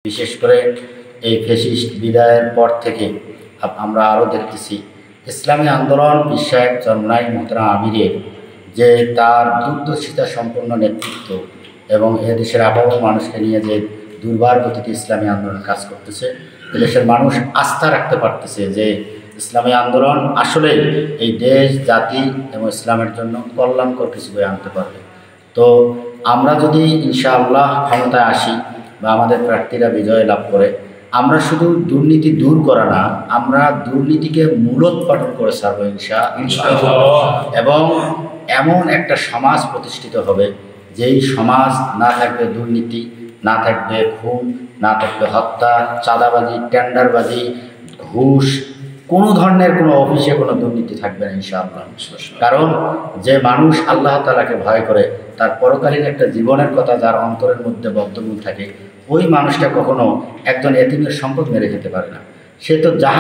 বিশেষ করে এই ফ্যাসিস্ট বিদায়ের পর থেকে আমরা আরও দেখতেছি ইসলামী আন্দোলন পীর সাহেব চরমনাই মোহতারাম আমিরের যে তার দূরদর্শিতা সম্পন্ন নেতৃত্ব এবং এদেশের আপামর মানুষকে নিয়ে যে দুর্বার গতিতে ইসলামী আন্দোলন কাজ করতেছে, এদেশের মানুষ আস্থা রাখতে পারতেছে যে ইসলামী আন্দোলন আসলে এই দেশ জাতি এবং ইসলামের জন্য কল্যাণকর কিছু বয়ে আনতে পারবে। তো আমরা যদি ইনশাআল্লাহ ক্ষমতায় আসি বা আমাদের প্রার্থীরা বিজয় লাভ করে, আমরা শুধু দুর্নীতি দূর করা না, আমরা দুর্নীতিকে মূলোৎপাটন করে ছাড়বো ইনশাআল্লাহ। এবং এমন একটা সমাজ প্রতিষ্ঠিত হবে যেই সমাজ না থাকবে দুর্নীতি, না থাকবে খুন, না থাকবে হত্যা, চাঁদাবাজি, টেন্ডারবাজি, ঘুষ, কোনো ধরনের কোনো অফিসে কোনো দুর্নীতি থাকবে না ইনশাআল্লাহ। কারণ যে মানুষ আল্লাহ তাআলাকে ভয় করে, তার পরকালীন একটা জীবনের কথা যার অন্তরের মধ্যে বদ্ধমূল থাকে, ওই মানুষটা কখনো একজন এতিমের সম্পদ মেরে খেতে পারে না। সে তো জাহান